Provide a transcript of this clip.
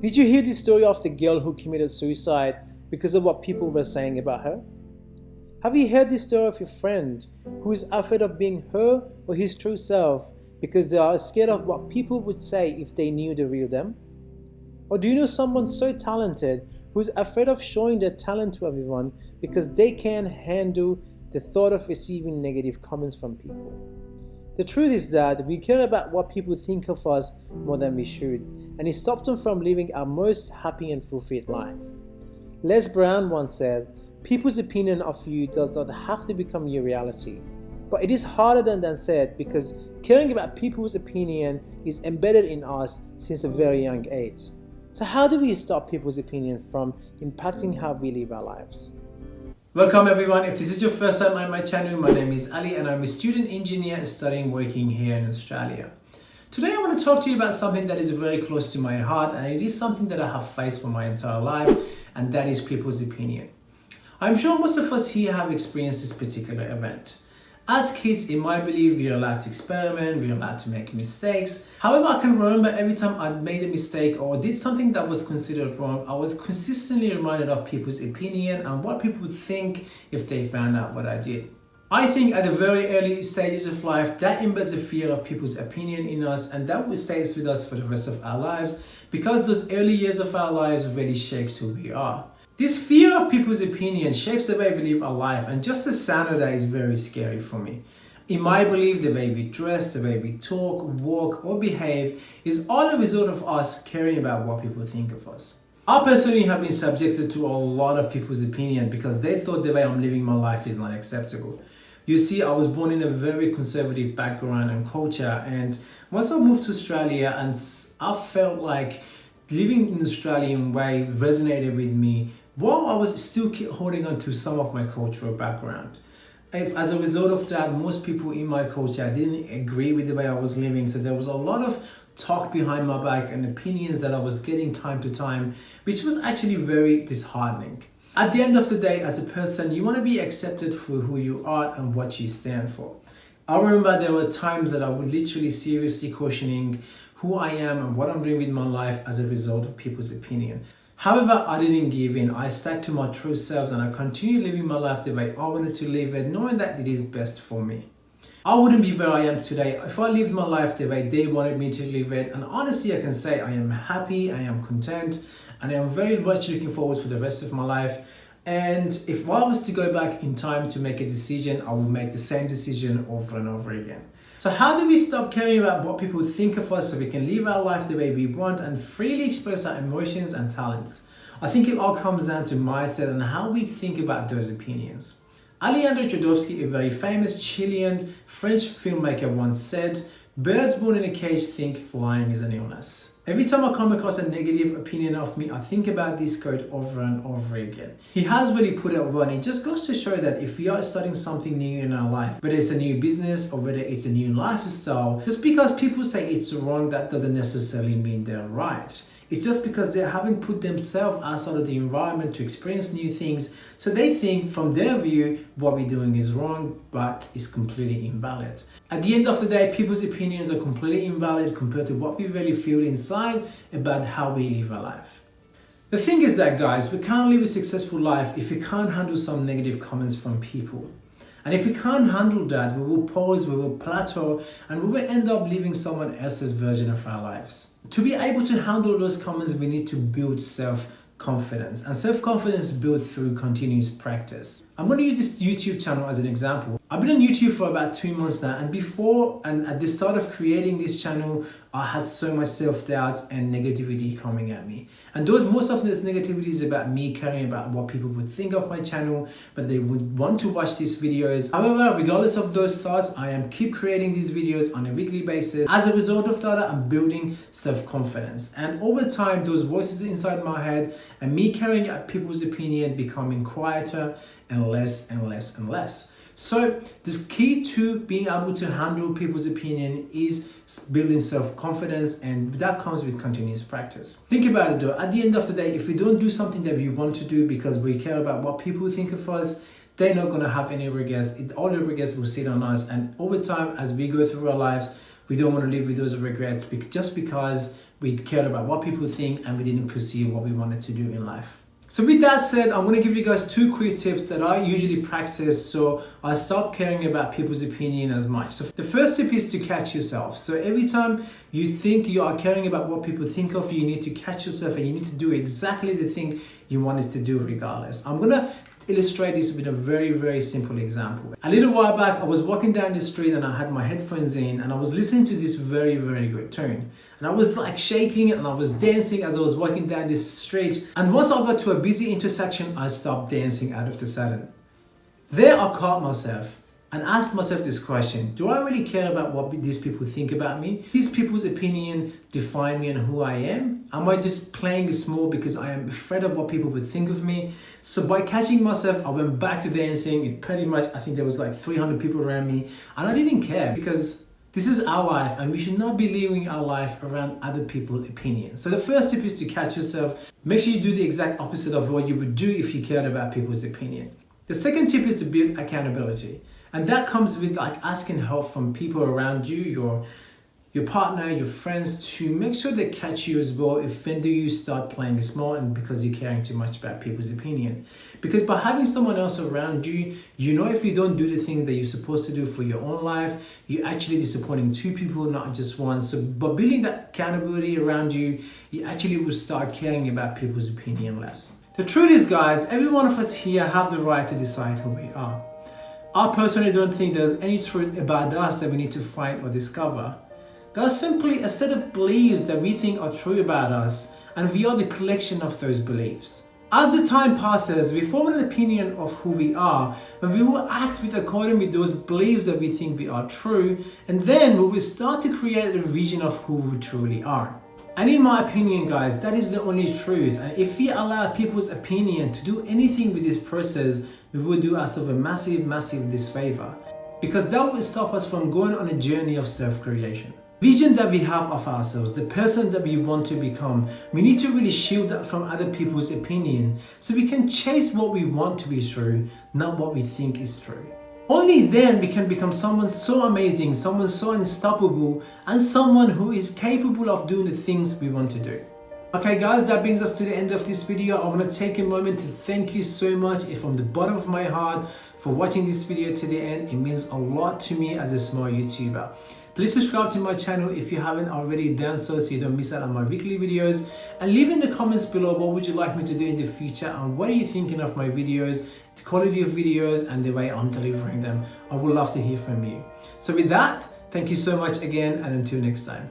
Did you hear the story of the girl who committed suicide because of what people were saying about her? Have you heard the story of your friend who is afraid of being her or his true self because they are scared of what people would say if they knew the real them? Or do you know someone so talented who's afraid of showing their talent to everyone because they can't handle the thought of receiving negative comments from people? The truth is that we care about what people think of us more than we should, and it stops them from living our most happy and fulfilled life. Les Brown once said, "People's opinion of you does not have to become your reality." But it is harder than said, because caring about people's opinion is embedded in us since a very young age. So how do we stop people's opinion from impacting how we live our lives? Welcome everyone. If this is your first time on my channel, my name is Ali and I'm a student engineer studying working here in Australia. Today I want to talk to you about something that is very close to my heart, and it is something that I have faced for my entire life, and that is people's opinion. I'm sure most of us here have experienced this particular event. As kids, in my belief, we are allowed to experiment, we are allowed to make mistakes. However, I can remember every time I made a mistake or did something that was considered wrong, I was consistently reminded of people's opinion and what people would think if they found out what I did. I think at the very early stages of life, that embeds a fear of people's opinion in us, and that will stay with us for the rest of our lives, because those early years of our lives really shapes who we are. This fear of people's opinion shapes the way we live our life, and just the sound of that is very scary for me. In my belief, the way we dress, the way we talk, walk, or behave is all a result of us caring about what people think of us. I personally have been subjected to a lot of people's opinion because they thought the way I'm living my life is not acceptable. You see, I was born in a very conservative background and culture, and once I moved to Australia, and I felt like living in the Australian way resonated with me, while I was still holding on to some of my cultural background. As a result of that, most people in my culture didn't agree with the way I was living, so there was a lot of talk behind my back and opinions that I was getting time to time, which was actually very disheartening. At the end of the day, as a person, you want to be accepted for who you are and what you stand for. I remember there were times that I would literally seriously questioning who I am and what I'm doing with my life as a result of people's opinion. However, I didn't give in. I stuck to my true selves and I continued living my life the way I wanted to live it, knowing that it is best for me. I wouldn't be where I am today if I lived my life the way they wanted me to live it, and honestly I can say I am happy, I am content, and I am very much looking forward for the rest of my life. And if I was to go back in time to make a decision, I would make the same decision over and over again. So how do we stop caring about what people think of us so we can live our life the way we want and freely express our emotions and talents? I think it all comes down to mindset and how we think about those opinions. Alejandro Jodorowsky, a very famous Chilean French filmmaker, once said, "Birds born in a cage think flying is an illness." Every time I come across a negative opinion of me, I think about this quote over and over again. He has really put it well, and it just goes to show that if we are starting something new in our life, whether it's a new business or whether it's a new lifestyle, just because people say it's wrong, that doesn't necessarily mean they're right. It's just because they haven't put themselves outside of the environment to experience new things, so they think from their view what we're doing is wrong, but it's completely invalid. At the end of the day, people's opinions are completely invalid compared to what we really feel inside about how we live our life. The thing is that, guys, we can't live a successful life if we can't handle some negative comments from people. And if we can't handle that, we will pause, we will plateau, and we will end up living someone else's version of our lives. To be able to handle those comments, we need to build self-confidence. And self-confidence is built through continuous practice. I'm going to use this YouTube channel as an example. I've been on YouTube for about 2 months now, and at the start of creating this channel, I had so much self-doubt and negativity coming at me. And most of this negativity is about me caring about what people would think of my channel, but they would want to watch these videos. However, regardless of those thoughts, I am keep creating these videos on a weekly basis. As a result of that, I'm building self-confidence. And over time, those voices inside my head and me caring about people's opinion becoming quieter and less and less and less. So the key to being able to handle people's opinion is building self-confidence, and that comes with continuous practice. Think about it though, at the end of the day, if we don't do something that we want to do because we care about what people think of us, they're not going to have any regrets. All the regrets will sit on us, and over time as we go through our lives, we don't want to live with those regrets just because We cared about what people think, and we didn't pursue what we wanted to do in life. So with that said, I'm going to give you guys 2 quick tips that I usually practice so I stop caring about people's opinion as much. So the first tip is to catch yourself. So every time you think you are caring about what people think of you, you need to catch yourself and you need to do exactly the thing you wanted to do regardless. I'm going to illustrate this with a very, very simple example. A little while back, I was walking down the street and I had my headphones in and I was listening to this very, very good tune. And I was like shaking and I was dancing as I was walking down this street. And once I got to a busy intersection, I stopped dancing out of the sudden. There I caught myself and asked myself this question: do I really care about what these people think about me? These people's opinion define me and who I am? Am I just playing small because I am afraid of what people would think of me? So by catching myself, I went back to dancing. It pretty much, I think there was like 300 people around me and I didn't care because this is our life and we should not be living our life around other people's opinions. So the first tip is to catch yourself. Make sure you do the exact opposite of what you would do if you cared about people's opinion. The second tip is to build accountability. And that comes with like asking help from people around you, your partner, your friends, to make sure they catch you as well if when do you start playing small and because you're caring too much about people's opinion. Because by having someone else around you, you know if you don't do the thing that you're supposed to do for your own life, you're actually disappointing 2 people, not just one. So by building that accountability around you, you actually will start caring about people's opinion less. The truth is, guys, every one of us here have the right to decide who we are. I personally don't think there's any truth about us that we need to find or discover. There are simply a set of beliefs that we think are true about us, and we are the collection of those beliefs. As the time passes, we form an opinion of who we are, and we will act according with those beliefs that we think we are true, and then we will start to create a vision of who we truly are. And in my opinion, guys, that is the only truth. And if we allow people's opinion to do anything with this process, we will do ourselves a massive, massive disfavor, because that will stop us from going on a journey of self-creation. Vision that we have of ourselves, the person that we want to become, we need to really shield that from other people's opinion so we can chase what we want to be true, not what we think is true. Only then we can become someone so amazing, someone so unstoppable, and someone who is capable of doing the things we want to do. Okay guys, that brings us to the end of this video. I want to take a moment to thank you so much from the bottom of my heart for watching this video to the end. It means a lot to me as a small YouTuber. Please subscribe to my channel if you haven't already done so you don't miss out on my weekly videos, and leave in the comments below what would you like me to do in the future and what are you thinking of my videos, the quality of videos and the way I'm delivering them. I would love to hear from you. So with that, thank you so much again, and until next time.